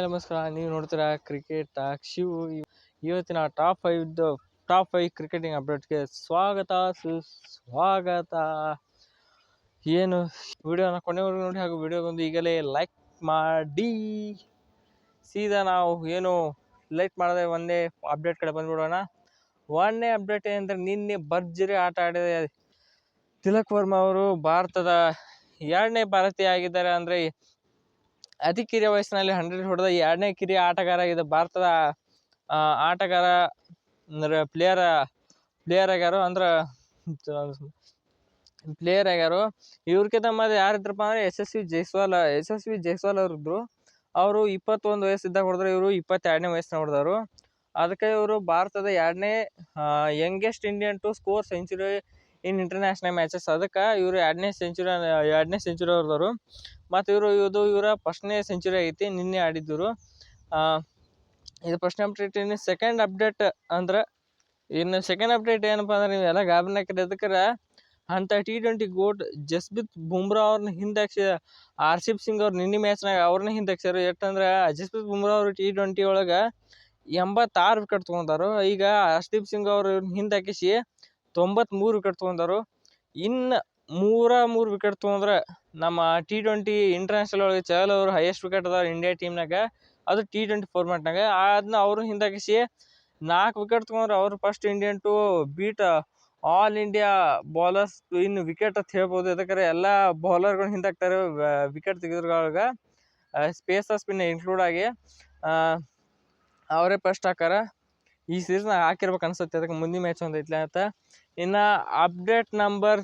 ನಮಸ್ಕಾರ. ನೀವು ನೋಡ್ತೀರಾ ಕ್ರಿಕೆಟ್ ಟಾಕ್ ಶಿವ್. ಇವತ್ತಿನ ಟಾಪ್ 5 ಕ್ರಿಕೆಟಿಂಗ್ ಅಪ್ಡೇಟ್ಗೆ ಸುಸ್ವಾಗತ. ಏನು ವಿಡಿಯೋನ ಕೊನೆವರೆಗೂ ನೋಡಿ, ಹಾಗೂ ವಿಡಿಯೋಗೊಂದು ಈಗಲೇ ಲೈಕ್ ಮಾಡಿ. ಸೀದಾ ನಾವು ಏನು ಲೈಕ್ ಮಾಡದೆ ಒಂದೇ ಅಪ್ಡೇಟ್ ಕಡೆ ಬಂದ್ಬಿಡೋಣ. ಒಂದನೇ ಅಪ್ಡೇಟ್ ಏನಂದ್ರೆ, ನಿನ್ನೆ ಭರ್ಜರಿ ಆಟ ಆಡಿದ ತಿಲಕ್ ವರ್ಮಾ ಅವರು ಭಾರತದ 2ನೇ ಭಾರತೀಯ ಆಗಿದ್ದಾರೆ. ಅಂದರೆ ಅತಿ ಕಿರಿಯ ವಯಸ್ಸಿನಲ್ಲಿ 100 ಹೊಡೆದ 2ನೇ ಕಿರಿಯ ಆಟಗಾರ ಆಗಿದೆ. ಭಾರತದ ಆಟಗಾರ ಅಂದ್ರೆ ಪ್ಲೇಯರ್ ಆಗ್ಯಾರು. ಅಂದ್ರೆ ಪ್ಲೇಯರ್ ಆಗ್ಯಾರು. ಇವ್ರಿಗಿಂತ ಮೊದಲು ಯಾರಿದ್ರಪ್ಪ ಅಂದ್ರೆ ಯಶಸ್ವಿ ಜೈಸ್ವಾಲ್ ಅವರಿದ್ರು. ಅವರು 21 ವಯಸ್ಸಿದ್ದಾಗ ಹೊಡೆದ್ರು. ಇವರು 22ನೇ ವಯಸ್ಸಿನ ಹೊಡೆದವರು. ಅದಕ್ಕೆ ಇವರು ಭಾರತದ 2ನೇ youngest Indian to score century in international matches. ಅದಕ್ಕೆ ಇವರು 2ನೇ ಸೆಂಚುರಿ ಹೊಡೆದವರು. ಮತ್ತು ಇವರ ಫಸ್ಟ್ನೇ ಸೆಂಚುರಿ ಐತಿ, ನಿನ್ನೆ ಆಡಿದ್ರು. ಇದು ಫಸ್ಟ್ ಅಪ್ಡೇಟ್. ಇನ್ನು ಸೆಕೆಂಡ್ ಅಪ್ಡೇಟ್ ಏನಪ್ಪ ಅಂದ್ರೆ, ನೀವೆಲ್ಲ ಗಾಬರಿನ ಹಾಕಿದ್ರೆ ಅಂತ T20 ಗೋಟ್ ಜಸ್ಪ್ರೀತ್ ಬುಮ್ರಾ ಅವ್ರನ್ನ ಹಿಂದಾಕ್ಸಿದ ಹರ್ಷದೀಪ್ ಸಿಂಗ್ ಅವ್ರು ನಿನ್ನೆ ಮ್ಯಾಚ್ನಾಗ ಅವ್ರನ್ನ ಹಿಂದಾಕ್ಸ್ಯಾರ. ಎಷ್ಟಂದ್ರೆ ಜಸ್ಪ್ರೀತ್ ಬುಮ್ರಾ ಅವರು T20 ಒಳಗೆ 86 ವಿಕೆಟ್ ತೊಗೊಂಡಾರು. ಈಗ ಹರ್ಷದೀಪ್ ಸಿಂಗ್ ಅವರು ಹಿಂದಾಕಿಸಿ 93 ವಿಕೆಟ್ ತೊಗೊಂಡಾರು. ಇನ್ನು 3 ವಿಕೆಟ್ ತೊಗೊಂಡ್ರೆ ನಮ್ಮ T20 ಇಂಟರ್ನ್ಯಾಷನಲ್ ಒಳಗೆ ಚಹಲ್ ಅವರು ಹೈಯೆಸ್ಟ್ ವಿಕೆಟ್ ಅದಾರ ಇಂಡಿಯಾ ಟೀಮ್ನಾಗ. ಅದು T20 ಫಾರ್ಮ್ಯಾಟ್ನಾಗ. ಅದನ್ನ ಅವರು ಹಿಂದಾಕಿಸಿ 4 ವಿಕೆಟ್ ತೊಗೊಂಡ್ರೆ ಅವರು first Indian to beat all India bowlers in wicket ಅಂತ ಹೇಳ್ಬೋದು. ಯಾಕಂದ್ರೆ ಎಲ್ಲ ಬೌಲರ್ಗಳು ಹಿಂದಾಕ್ತಾರೆ ವಿಕೆಟ್ ತೆಗೆದ್ರೊಳಗೆ, ಸ್ಪೇಸರ್ ಸ್ಪಿನ್ ಇನ್ಕ್ಲೂಡ್ ಆಗಿ ಅವರೇ ಫಸ್ಟ್ ಹಾಕಾರ. ಈ ಸೀರೀಸ್ನ ಹಾಕಿರ್ಬೇಕು ಅನ್ಸುತ್ತೆ. ಅದಕ್ಕೆ ಮುಂದಿನ ಮ್ಯಾಚ್ ಒಂದು ಐತ್ಲ ಅಂತ. ಇನ್ನು ಅಪ್ಡೇಟ್ ನಂಬರ್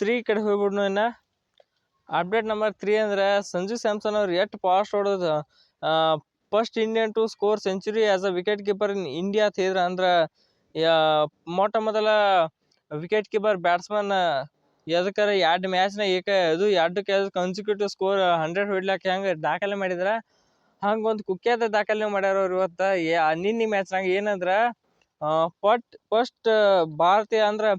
3 ಕಡೆ ಹೋಗ್ಬಿಡ್ನು. ಇನ್ನು ಅಪ್ಡೇಟ್ ನಂಬರ್ 3 ಅಂದ್ರೆ, ಸಂಜು ಸ್ಯಾಮ್ಸನ್ ಅವ್ರು ಎಷ್ಟು ಫಾಸ್ಟ್ ಹೊಡೋದು first Indian to score century as a wicket keeper in India ಅಂತ ಹೇಳಿದ್ರೆ, ಅಂದ್ರೆ ಮೊಟ್ಟ ಮೊದಲ ವಿಕೆಟ್ ಕೀಪರ್ ಬ್ಯಾಟ್ಸ್ಮನ್ ಎದಕ್ಕಾರ 2 ಮ್ಯಾಚ್ನ ಎರಡಕ್ಕೆ ಕನ್ಸಿಕ್ಯೂಟಿವ್ ಸ್ಕೋರ್ 100 ಹೊಡ್ಲಾಕ ಹೆಂಗೆ ದಾಖಲೆ ಮಾಡಿದ್ರ, ಹಂಗೊಂದು ಕುಖ್ಯಾತ ದಾಖಲೆ ಮಾಡ್ಯಾರ ಅವ್ರು ಇವತ್ತು ನಿನ್ನೆ ಮ್ಯಾಚ್ನಾಗ. ಏನಂದ್ರೆ ಫಸ್ಟ್ ಭಾರತೀಯ ಅಂದ್ರೆ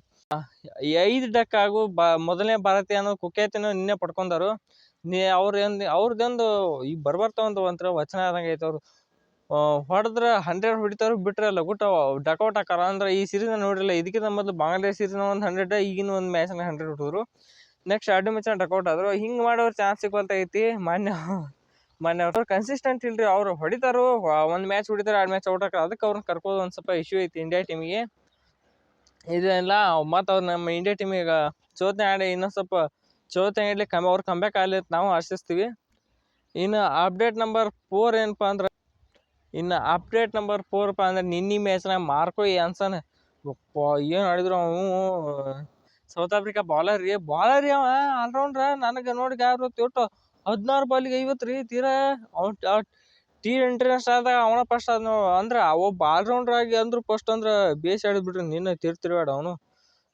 5 ಡಕ್ ಹಾಗೂ ಮೊದಲನೇ ಭಾರತೀಯ ಅನ್ನೋ ಕುಖ್ಯಾತಿನೂ ನಿನ್ನೆ ಪಡ್ಕೊಂಡಾರು. ಅವ್ರದ್ದೊಂದು ಈಗ ಒಂಥರ ವಚನ ಆದಂಗೆ ಐತೆ. ಅವ್ರು ಹೊಡೆದ್ರೆ 100 ಹೊಡಿತಾರು, ಬಿಟ್ರೆ ಲಗುಟ ಡಕೌಟ್ ಹಾಕಾರ. ಅಂದ್ರೆ ಈ ಸೀರೀಸ್ನ ನೋಡಿರಲ್ಲ, ಇದಕ್ಕಿಂತ ಮೊದಲು ಬಾಂಗ್ಲಾದೇಶ ಸೀರೀಸ್ನ ಒಂದು 100, ಈಗಿನ ಒಂದು ಮ್ಯಾಚ್ನ 100 ಹೊಡಿದ್ರು. ನೆಕ್ಸ್ಟ್ 2 ಮ್ಯಾಚ್ನ ಡಕೌಟ್ ಆದ್ರು. ಹಿಂಗೆ ಮಾಡೋರು ಚಾನ್ಸ್ ಸಿಗೋಲ್ತೈತಿ. ಮಾನ್ಯ ಅವ್ರು ಕನ್ಸಿಸ್ಟೆಂಟ್ ಇಲ್ರಿ. ಅವ್ರು ಹೊಡಿತಾರು, ಒಂದು ಮ್ಯಾಚ್ ಹೊಡಿತಾರೆ, 2 ಮ್ಯಾಚ್ ಔಟ್ ಹಾಕಾರ. ಅದಕ್ಕೆ ಅವ್ರನ್ನ ಕರ್ಕೋದು ಒಂದು ಸ್ವಲ್ಪ ಇಶ್ಯೂ ಐತಿ ಇಂಡಿಯಾ ಟೀಮಿಗೆ. ಇದೆಲ್ಲ ಮತ್ತು ಅವ್ರು ನಮ್ಮ ಇಂಡಿಯಾ ಟೀಮಿಗೆ ಇನ್ನೊಂದು ಸ್ವಲ್ಪ ಚೋತೆ ಆಡಲಿ ಅವ್ರು ಕಂಬ್ಯಾಕ್ ಆಗಲಿ ಅಂತ ನಾವು ಆಶಿಸ್ತೀವಿ. ಇನ್ನು ಅಪ್ಡೇಟ್ ನಂಬರ್ 4 ಏನಪ್ಪ ಅಂದ್ರೆ, ನಿನ್ನೆ ಮ್ಯಾಚ್ನಾಗ ಮಾರ್ಕೋ ಯಾನ್ಸನ್ ಏನು ಆಡಿದ್ರು. ಅವನು ಸೌತ್ ಆಫ್ರಿಕಾ ಬಾಲರ್ ಅವ ಆಲ್ರೌಂಡ್ರ. ನನಗೆ ನೋಡಿ ಗಾಬರಿ ಒಟ್ಟು 16 ಬಾಲಿಗೆ 50 ರೀ. ತೀರಾ T20 ಆದಾಗ ಅವನ ಫಸ್ಟ್ ಅಂದ್ರೆ ಒಬ್ಬ ಆಲ್ರೌಂಡರ್ ಆಗಿ ಅಂದ್ರು ಫಸ್ಟ್ ಅಂದ್ರೆ ಬೇಸ್ ಆಡಿದ್ಬಿಟ್ರಿ. ನಿನ್ನೆ ತಿರ್ತಿರ್ಬೇಡ ಅವನು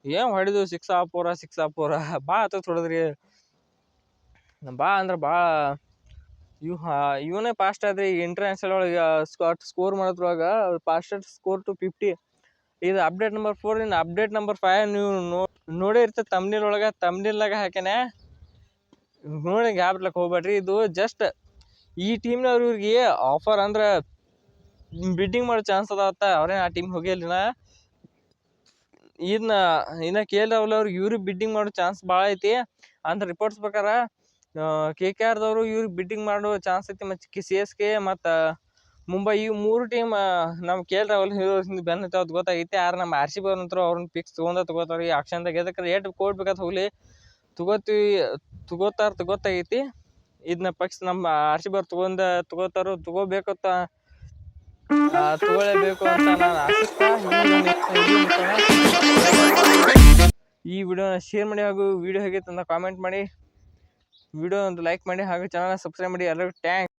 ಏನು ಹೊಡಿದು 6 4 ಬಾ ಹತ್ತ ಹೊಡೆದ್ರಿ. ಇವನೇ ಫಾಸ್ಟ್ ಆದ್ರೆ ಈಗ ಇಂಟರ್ನ್ಯಾಷನಲ್ ಒಳಗೆ ಸ್ಕೋರ್ ಮಾಡೋದ್ರೊಳಗ ಫಾಸ್ಟೆಸ್ಟ್ ಸ್ಕೋರ್ ಟು 50. ಇದು ಅಪ್ಡೇಟ್ ನಂಬರ್ 4. ಇನ್ನು ಅಪ್ಡೇಟ್ ನಂಬರ್ 5 ನೀವು ನೋಡೇ ಇರ್ತದೆ ತಮ್ನಿಲ್ನಾಗ ಹಾಕ್ಯಾನೆ. ನೋಡಿ ಗಾಬ್ರಲಕ್ಕೆ ಹೋಗ್ಬೇಡ್ರಿ. ಇದು ಜಸ್ಟ್ ಈ ಟೀಮ್ನವ್ರು ಇವ್ರಿಗೆ ಆಫರ್ ಅಂದ್ರೆ ಬಿಡ್ಡಿಂಗ್ ಮಾಡೋ ಚಾನ್ಸ್ ಅದಾವತ್ತ. ಅವ್ರೇನು ಆ ಟೀಮ್ ಹೋಗಿಲ್ಲ. ಇನ್ನ KL ರಾಹುಲ್ ಅವ್ರಿಗೆ ಇವ್ರಿಗೆ ಬಿಡ್ಡಿಂಗ್ ಮಾಡೋ ಚಾನ್ಸ್ ಭಾಳ ಐತಿ ಅಂತ ರಿಪೋರ್ಟ್ಸ್ ಪ್ರಕಾರ. KKRದವರು ಇವ್ರಿಗೆ ಬಿಡ್ಡಿಂಗ್ ಮಾಡೋ ಚಾನ್ಸ್ ಐತಿ. ಮತ್ತು CSK ಮತ್ತು ಮುಂಬೈ, ಈ 3 ಟೀಮ್ ನಮ್ಮ KL ರಾಹುಲ್ ಬೆನ್ನ ಹತ್ತೋದು ಗೊತ್ತಾಗೈತಿ. ಯಾರು ನಮ್ಮ RCB ಅವ್ರಂತರೂ ಅವ್ರನ್ನ ಫಿಕ್ಸ್ ತೊಗೋತಾರೆ ಈ ಆಕ್ಷನ್ದಾಗ. ಎದಕ್ಕೆ ಎಷ್ಟು ಕೊಡ್ಬೇಕಂತ ಹೋಗ್ಲಿ ತಗೋತಾರ ಗೊತ್ತಾಗೈತಿ. ಇದನ್ನ ಪಕ್ಷ ನಮ್ಮ RCB ಅವ್ರು ತಗೋಬೇಕಂತ ತಗೊಳ್ಳೇಬೇಕು ಅಂತ ನಾನು ಆಶಿಸ್ತಾ ಈ ವಿಡಿಯೋನ ಶೇರ್ ಮಾಡಿ, ಹಾಗೂ ವಿಡಿಯೋ ಹೇಗಿತ್ತು ಅಂತ ಕಾಮೆಂಟ್ ಮಾಡಿ, ವಿಡಿಯೋ ಒಂದು ಲೈಕ್ ಮಾಡಿ, ಹಾಗೂ ಚಾನಲ್ನ ಸಬ್ಸ್ಕ್ರೈಬ್ ಮಾಡಿ. ಎಲ್ಲರಿಗೂ ಥ್ಯಾಂಕ್ಸ್.